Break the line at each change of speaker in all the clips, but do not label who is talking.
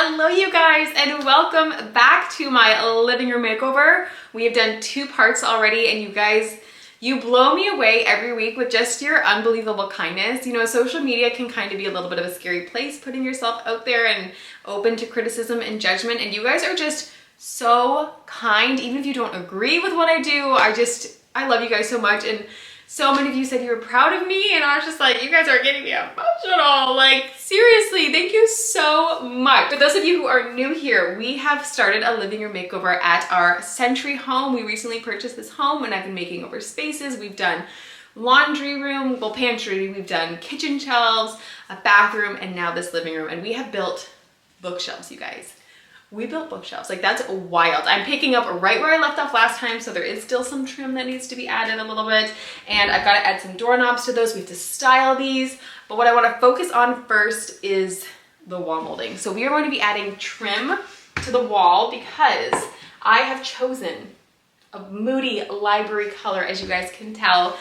Hello you guys, and welcome back to my living room makeover. We have done 2 parts already, and you guys, you blow me away every week with just your unbelievable kindness. You know, social media can kind of be a little bit of a scary place, putting yourself out there and open to criticism and judgment, and you guys are just so kind. Even if you don't agree with what I do, I love you guys so much. And so many of you said you were proud of me, and I was just like, you guys are getting me emotional. Like, seriously, thank you so much. For those of you who are new here, we have started a living room makeover at our Century home. We recently purchased this home, and I've been making over spaces. We've done laundry room, well, pantry, we've done kitchen shelves, a bathroom, and now this living room. And we have built bookshelves, you guys. We built bookshelves. Like, that's wild. I'm picking up right where I left off last time, so there is still some trim that needs to be added a little bit, and I've got to add some doorknobs to those. We have to style these, but what I want to focus on first is the wall molding. So we are going to be adding trim to the wall because I have chosen a moody library color, as you guys can tell.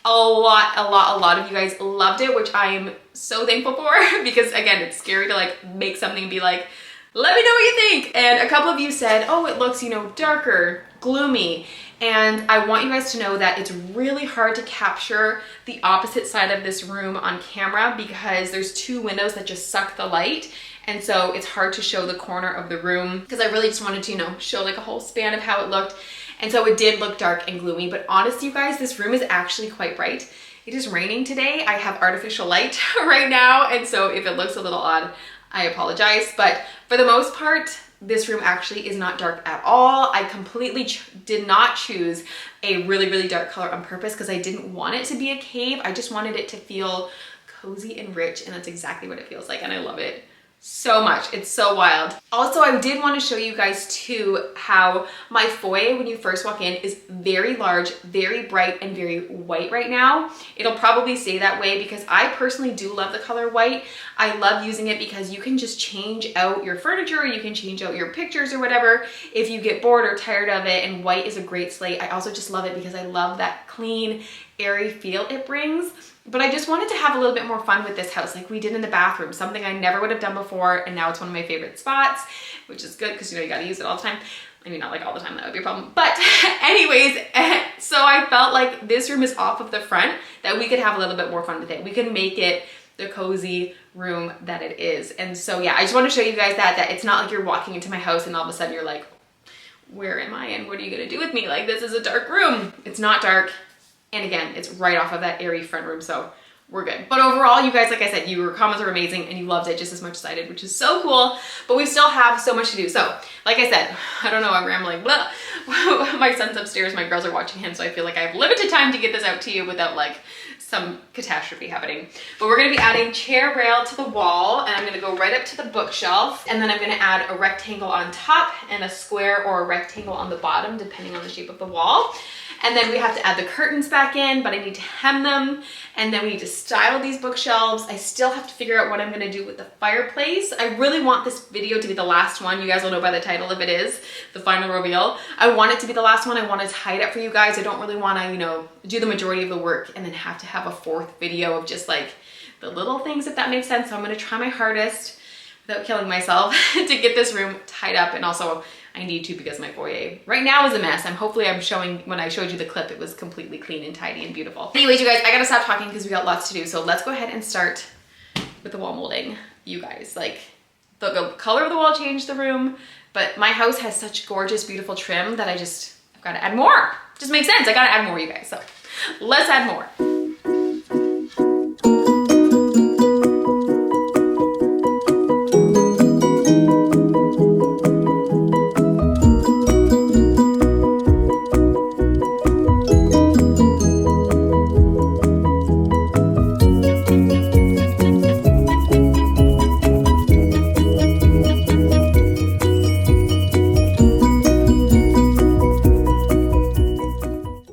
A lot of you guys loved it, which I am so thankful for because, again, it's scary to like make something and be like, let me know what you think. And a couple of you said, oh, it looks, you know, darker, gloomy. And I want you guys to know that it's really hard to capture the opposite side of this room on camera because there's 2 windows that just suck the light. And so it's hard to show the corner of the room because I really just wanted to, you know, show like a whole span of how it looked. And so it did look dark and gloomy, but honestly, you guys, this room is actually quite bright. It is raining today. I have artificial light right now. And so if it looks a little odd, I apologize, but for the most part, this room actually is not dark at all. I completely did not choose a really dark color on purpose because I didn't want it to be a cave. I just wanted it to feel cozy and rich, and that's exactly what it feels like, and I love it so much. It's so wild. Also, I did want to show you guys too how my foyer, when you first walk in, is very large, very bright, and very white right now. It'll probably stay that way because I personally do love the color white. I love using it because you can just change out your furniture, you can change out your pictures or whatever if you get bored or tired of it, and white is a great slate. I also just love it because I love that clean, airy feel it brings. But I just wanted to have a little bit more fun with this house like we did in the bathroom, something I never would have done before, and now it's one of my favorite spots, which is good because, you know, you gotta use it all the time. I mean, not like all the time, that would be a problem. But anyways, so I felt like this room is off of the front, that we could have a little bit more fun with it. We can make it the cozy room that it is. And so yeah, I just want to show you guys that it's not like you're walking into my house and all of a sudden you're like, where am I and what are you gonna do with me? Like, this is a dark room. It's not dark. And again, it's right off of that airy front room, so we're good. But overall, you guys, like I said, your comments are amazing and you loved it just as much as I did, which is so cool, but we still have so much to do. So, like I said, I don't know, I'm rambling. Blah. My son's upstairs, my girls are watching him, so I feel like I have limited time to get this out to you without like some catastrophe happening. But we're gonna be adding chair rail to the wall, and I'm gonna go right up to the bookshelf, and then I'm gonna add a rectangle on top and a square or a rectangle on the bottom, depending on the shape of the wall. And then we have to add the curtains back in, but I need to hem them. And then we need to style these bookshelves. I still have to figure out what I'm gonna do with the fireplace. I really want this video to be the last one. You guys will know by the title if it is the final reveal. I want it to be the last one. I want to tie it up for you guys. I don't really want to, you know, do the majority of the work and then have to have a 4th video of just like the little things, if that makes sense. So I'm gonna try my hardest without killing myself to get this room tied up, and also I need to because my foyer right now is a mess. Hopefully I'm showing, when I showed you the clip, it was completely clean and tidy and beautiful. Anyways, you guys, I gotta stop talking because we got lots to do. So let's go ahead and start with the wall molding. You guys, like, the color of the wall changed the room, but my house has such gorgeous, beautiful trim that I've gotta add more. Just makes sense, I gotta add more, you guys. So let's add more.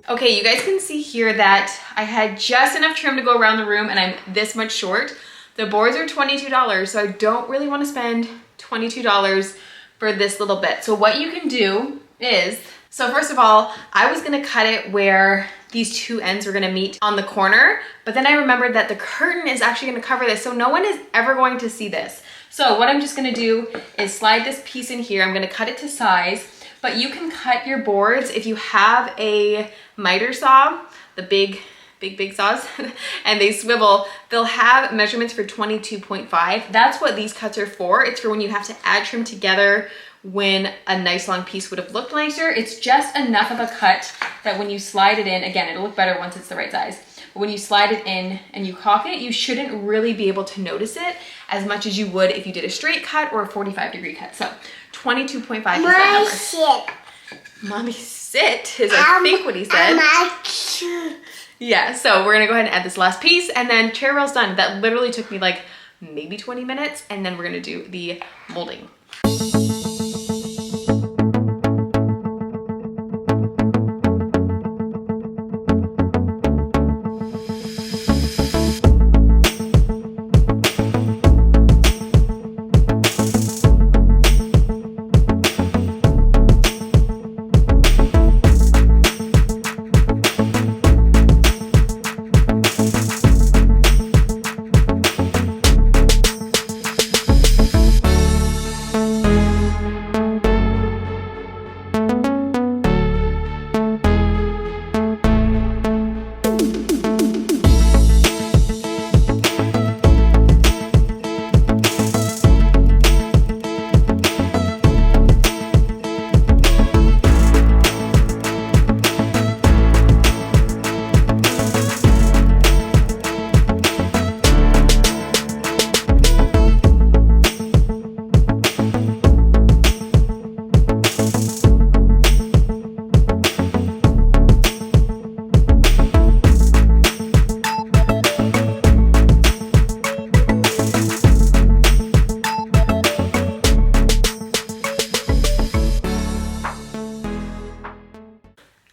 Okay, you guys can see here that I had just enough trim to go around the room and I'm this much short. The boards are $22, so I don't really want to spend $22 for this little bit. So what you can do is So first of all, I was gonna cut it where these two ends were gonna meet on the corner, but then I remembered that the curtain is actually gonna cover this, so no one is ever going to see this. So what I'm just gonna do is slide this piece in here. I'm gonna cut it to size, but you can cut your boards if you have a miter saw, the big saws, and they swivel, they'll have measurements for 22.5. That's what these cuts are for. It's for when you have to add trim together when a nice long piece would have looked nicer. It's just enough of a cut that when you slide it in, again, it'll look better once it's the right size. But when you slide it in and you caulk it, you shouldn't really be able to notice it as much as you would if you did a straight cut or a 45-degree cut. So 22.5 is that number. Sit. Mommy sit is I think what he said. Yeah, so we're gonna go ahead and add this last piece and then chair rail's done. That literally took me like maybe 20 minutes and then we're gonna do the molding.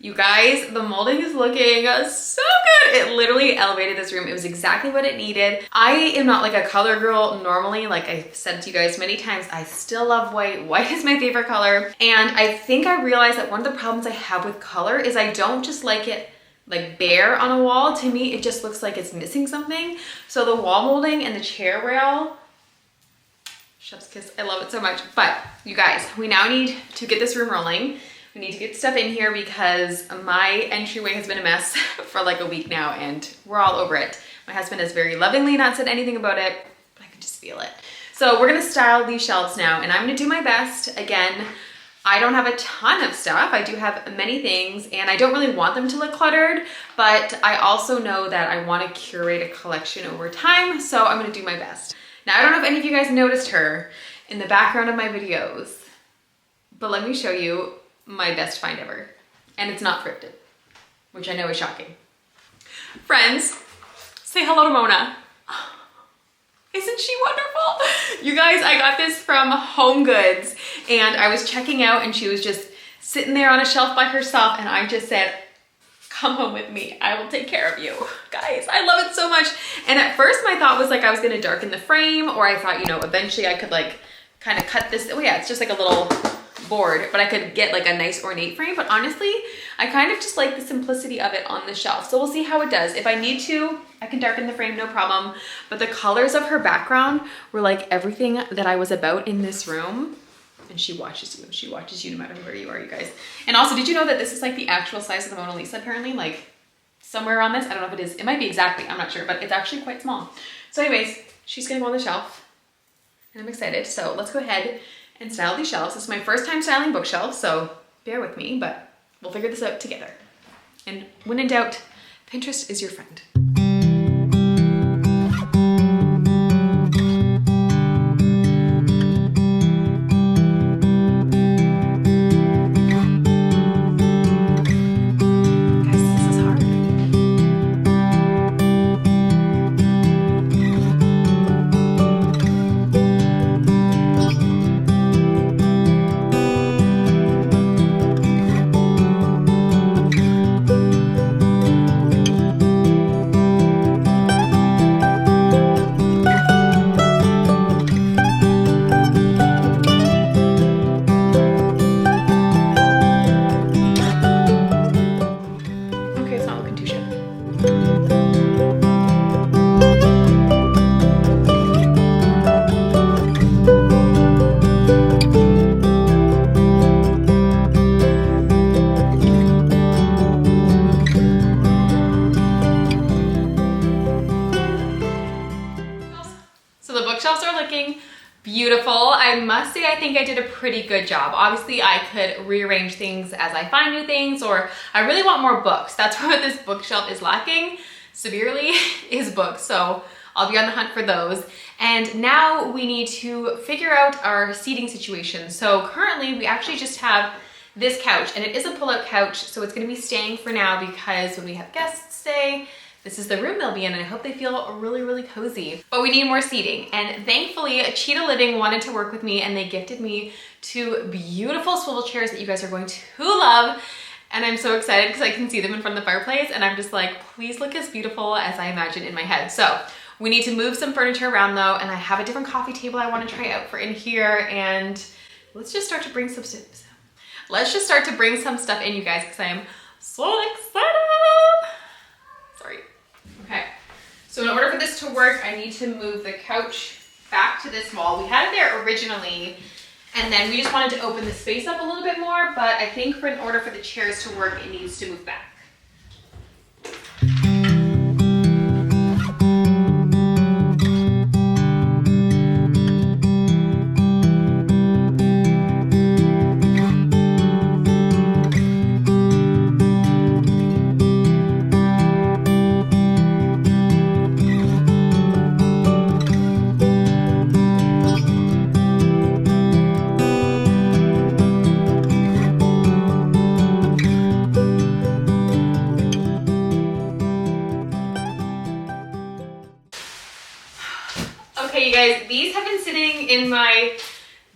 You guys, the molding is looking so good. It literally elevated this room. It was exactly what it needed. I am not like a color girl normally. Like I've said to you guys many times, I still love white. White is my favorite color. And I think I realized that one of the problems I have with color is I don't just like it like bare on a wall. To me, it just looks like it's missing something. So the wall molding and the chair rail, chef's kiss, I love it so much. But you guys, we now need to get this room rolling. We need to get stuff in here because my entryway has been a mess for like a week now and we're all over it. My husband has very lovingly not said anything about it, but I can just feel it. So we're gonna style these shelves now and I'm gonna do my best. Again, I don't have a ton of stuff. I do have many things and I don't really want them to look cluttered, but I also know that I wanna curate a collection over time, so I'm gonna do my best. Now, I don't know if any of you guys noticed her in the background of my videos, but let me show you my best find ever. And it's not thrifted, which I know is shocking. Friends, say hello to Mona. Isn't she wonderful? You guys, I got this from Home Goods and I was checking out and she was just sitting there on a shelf by herself and I just said, come home with me. I will take care of you. Guys, I love it so much. And at first my thought was like I was gonna darken the frame or I thought, you know, eventually I could like kind of cut this. Oh yeah, it's just like a little board, but I could get like a nice ornate frame. But honestly, I kind of just like the simplicity of it on the shelf. So we'll see how it does. If I need to, I can darken the frame, no problem. But the colors of her background were like everything that I was about in this room. And she watches you. She watches you no matter where you are, you guys. And also, did you know that this is like the actual size of the Mona Lisa apparently? Like somewhere around this. I don't know if it is. It might be exactly. I'm not sure, but it's actually quite small. So anyways, she's gonna go on the shelf. And I'm excited. So let's go ahead and style these shelves. This is my first time styling bookshelves, so bear with me, but we'll figure this out together. And when in doubt, Pinterest is your friend. So the bookshelves are looking beautiful. I must say I think I did a pretty good job. Obviously I could rearrange things as I find new things, or I really want more books. That's what this bookshelf is lacking severely, is books. So I'll be on the hunt for those. And now we need to figure out our seating situation. So currently we actually just have this couch, and it is a pull-out couch, so it's gonna be staying for now because when we have guests stay, this is the room they'll be in, and I hope they feel really, really cozy. But we need more seating, and thankfully CHITA Living wanted to work with me, and they gifted me 2 beautiful swivel chairs that you guys are going to love. And I'm so excited because I can see them in front of the fireplace, and I'm just like, please look as beautiful as I imagine in my head. So we need to move some furniture around though, and I have a different coffee table I want to try out for in here, and let's just start to bring some stuff. Let's just start to bring some stuff in, you guys, because I am so excited. Sorry. Okay, so in order for this to work, I need to move the couch back to this wall. We had it there originally, and then we just wanted to open the space up a little bit more, but I think in order for the chairs to work, it needs to move back. Okay, you guys, these have been sitting in my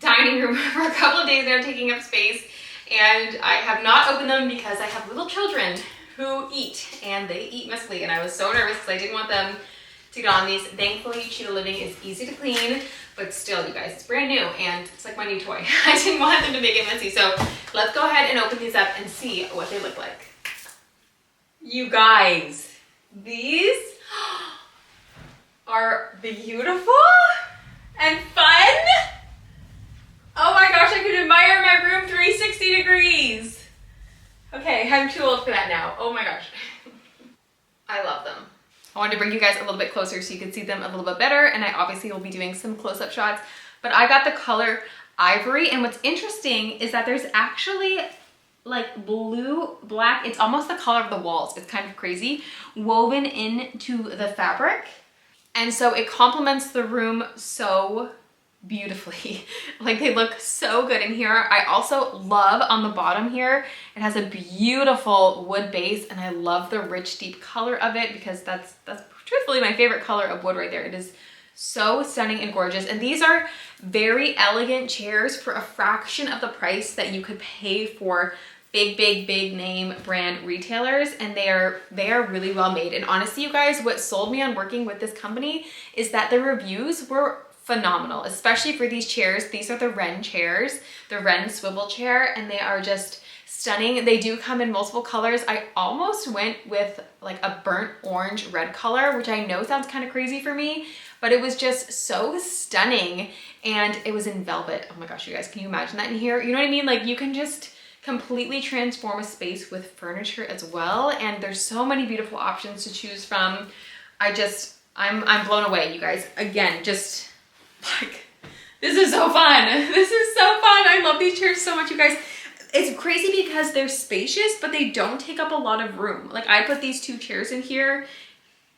dining room for a couple of days now, taking up space, and I have not opened them because I have little children who eat, and they eat messily, and I was so nervous because I didn't want them to get on these. Thankfully, CHITA Living is easy to clean, but still, you guys, it's brand new, and it's like my new toy. I didn't want them to make it messy, so let's go ahead and open these up and see what they look like. You guys, these are beautiful and fun. Oh my gosh, I could admire my room 360 degrees. Okay, I'm too old for that now. Oh my gosh. I love them. I wanted to bring you guys a little bit closer so you can see them a little bit better, and I obviously will be doing some close-up shots, but I got the color ivory, and what's interesting is that there's actually like blue, black, it's almost the color of the walls. It's kind of crazy, woven into the fabric. And so it complements the room so beautifully. Like they look so good in here. I also love on the bottom here, it has a beautiful wood base, and I love the rich deep color of it because that's truthfully my favorite color of wood right there. It is so stunning and gorgeous. And these are very elegant chairs for a fraction of the price that you could pay for big name brand retailers, and they are really well made. And honestly, you guys, what sold me on working with this company is that the reviews were phenomenal, especially for these chairs. These are the Wren chairs, the Wren swivel chair, and they are just stunning. They do come in multiple colors. I almost went with like a burnt orange red color, which I know sounds kind of crazy for me, but it was just so stunning. And it was in velvet. Oh my gosh, you guys, can you imagine that in here? You know what I mean? Like you can just completely transform a space with furniture as well, and there's so many beautiful options to choose from. I'm blown away, you guys. Again, just like, this is so fun. This is so fun. I love these chairs so much, you guys. It's crazy because they're spacious, but they don't take up a lot of room. Like I put these 2 chairs in here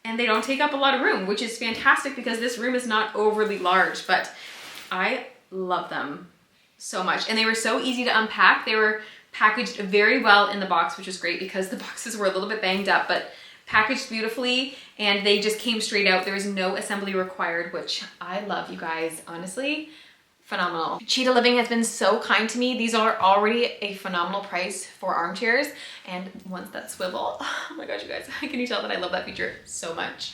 and they don't take up a lot of room, which is fantastic because this room is not overly large, but I love them so much. And they were so easy to unpack. They were packaged very well in the box, which was great because the boxes were a little bit banged up, but packaged beautifully, and they just came straight out. There was no assembly required, which I love, you guys. Honestly, phenomenal. CHITA Living has been so kind to me. These are already a phenomenal price for armchairs, and ones that swivel. Oh my gosh, you guys, can you tell that I love that feature so much?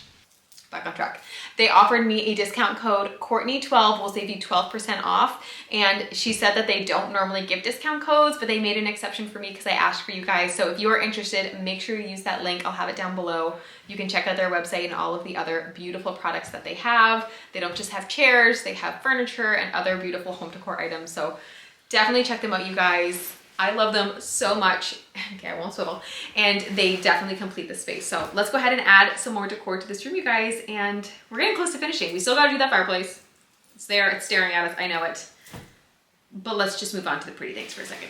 Back on track. They offered me a discount code, Courtney12 will save you 12% off. And she said that they don't normally give discount codes, but they made an exception for me because I asked for you guys. So if you are interested, make sure you use that link. I'll have it down below. You can check out their website and all of the other beautiful products that they have. They don't just have chairs, they have furniture and other beautiful home decor items. So definitely check them out, you guys. I love them so much. Okay, I won't swivel. And they definitely complete the space. So let's go ahead and add some more decor to this room, you guys. And we're getting close to finishing. We still gotta do that fireplace. It's there, it's staring at us, I know it. But let's just move on to the pretty things for a second.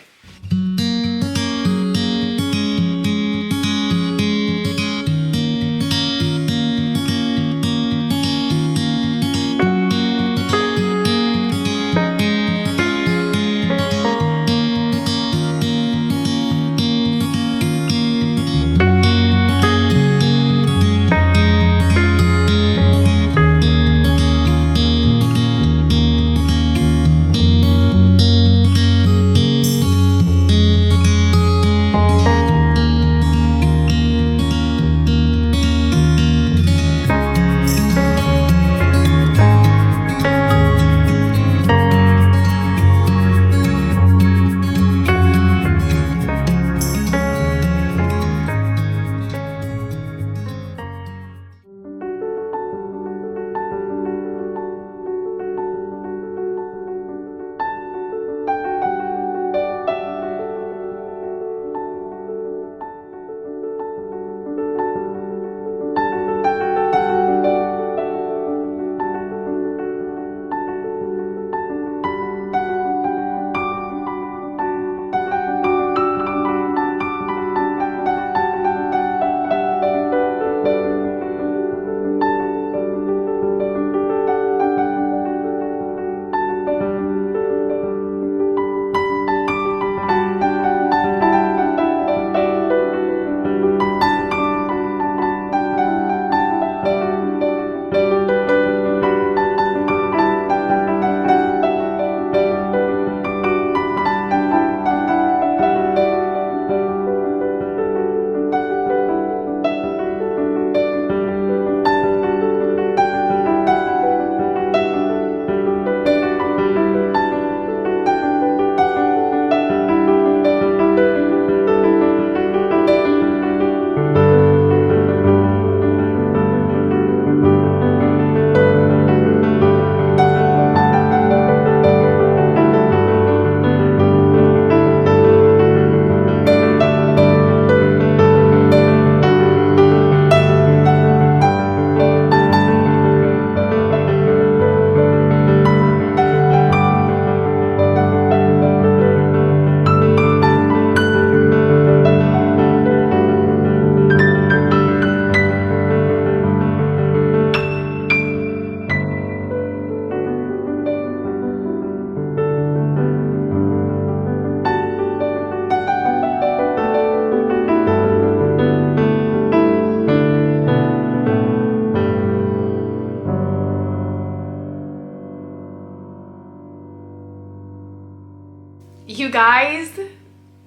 You guys,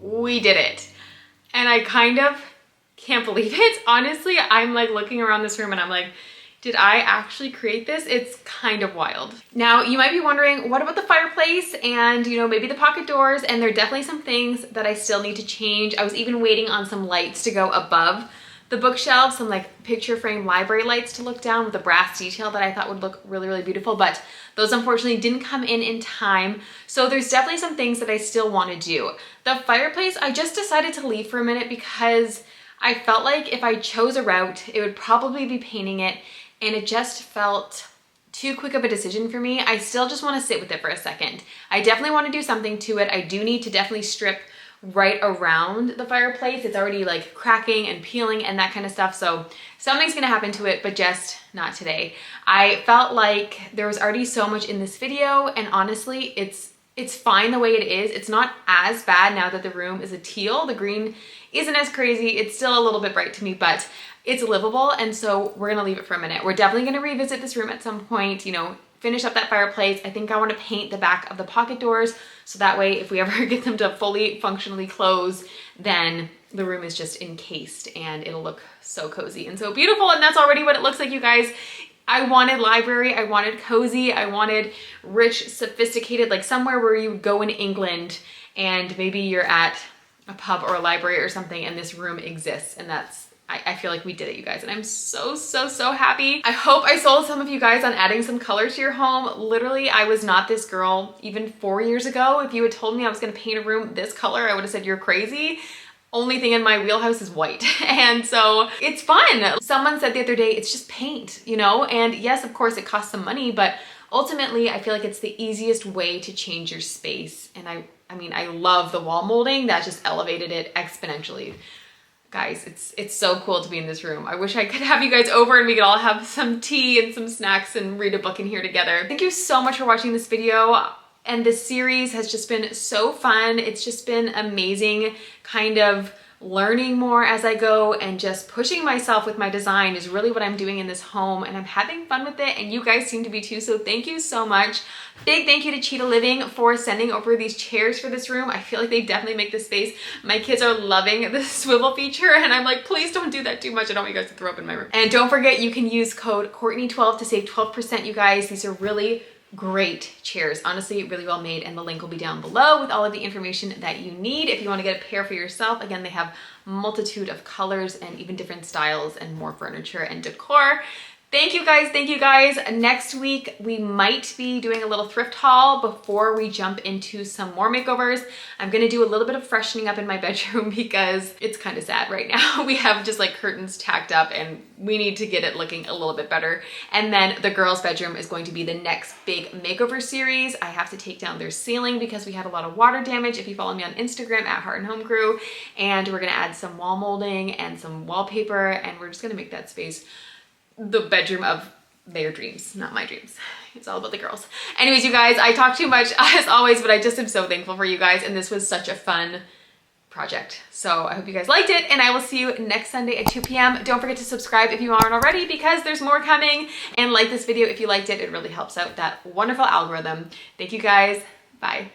we did it. And I kind of can't believe it. Honestly, I'm like looking around this room and I'm like, did I actually create this? It's kind of wild. Now, you might be wondering, what about the fireplace and, you know, maybe the pocket doors? And there are definitely some things that I still need to change. I was even waiting on some lights to go above the bookshelves, some like picture frame library lights to look down with a brass detail that I thought would look really, really beautiful, but those unfortunately didn't come in time. So there's definitely some things that I still want to do. The fireplace, I just decided to leave for a minute because I felt like if I chose a route, it would probably be painting it, and it just felt too quick of a decision for me. I still just want to sit with it for a second. I definitely want to do something to it. I do need to definitely strip right around the fireplace. It's already like cracking and peeling and that kind of stuff. So something's gonna happen to it, but just not today. I felt like there was already so much in this video, and honestly, it's fine the way it is. It's not as bad now that the room is a teal. The green isn't as crazy. It's still a little bit bright to me, but it's livable. And so we're gonna leave it for a minute. We're definitely gonna revisit this room at some point, you know, finish up that fireplace. I think I want to paint the back of the pocket doors so that way if we ever get them to fully functionally close, then the room is just encased and it'll look so cozy and so beautiful. And that's already what it looks like, you guys. I wanted library, I wanted cozy, I wanted rich, sophisticated, like somewhere where you would go in England and maybe you're at a pub or a library or something and this room exists, and that's I feel like we did it, you guys, and I'm so, so, so happy. I hope I sold some of you guys on adding some color to your home. Literally, I was not this girl even 4 years ago. If you had told me I was gonna paint a room this color, I would have said you're crazy. Only thing in my wheelhouse is white. And so it's fun. Someone said the other day, it's just paint, you know? And yes, of course it costs some money, but ultimately I feel like it's the easiest way to change your space. And I mean, I love the wall molding. That just elevated it exponentially. Guys, it's so cool to be in this room. I wish I could have you guys over and we could all have some tea and some snacks and read a book in here together. Thank you so much for watching this video. And this series has just been so fun. It's just been amazing, kind of learning more as I go and just pushing myself with my design is really what I'm doing in this home, and I'm having fun with it, and you guys seem to be too, so thank you so much. Big thank you to CHITA Living for sending over these chairs for this room. I feel like they definitely make this space. My kids are loving the swivel feature, and I'm like, please don't do that too much. I don't want you guys to throw up in my room. And don't forget, you can use code Courtney12 to save 12%, you guys. These are really great chairs, honestly, really well made, and the link will be down below with all of the information that you need if you want to get a pair for yourself. Again, they have multitude of colors and even different styles and more furniture and decor. Thank you guys, thank you guys. Next week, we might be doing a little thrift haul before we jump into some more makeovers. I'm gonna do a little bit of freshening up in my bedroom because it's kind of sad right now. We have just like curtains tacked up and we need to get it looking a little bit better. And then the girls' bedroom is going to be the next big makeover series. I have to take down their ceiling because we had a lot of water damage. If you follow me on Instagram at Heart and Home Crew, and we're gonna add some wall molding and some wallpaper, and we're just gonna make that space the bedroom of their dreams, not my dreams. It's all about the girls. Anyways, you guys, I talk too much as always, but I just am so thankful for you guys, and this was such a fun project. So I hope you guys liked it, and I will see you next Sunday at 2 p.m. Don't forget to subscribe if you aren't already because there's more coming, and like this video if you liked it. It really helps out that wonderful algorithm. Thank you guys. Bye.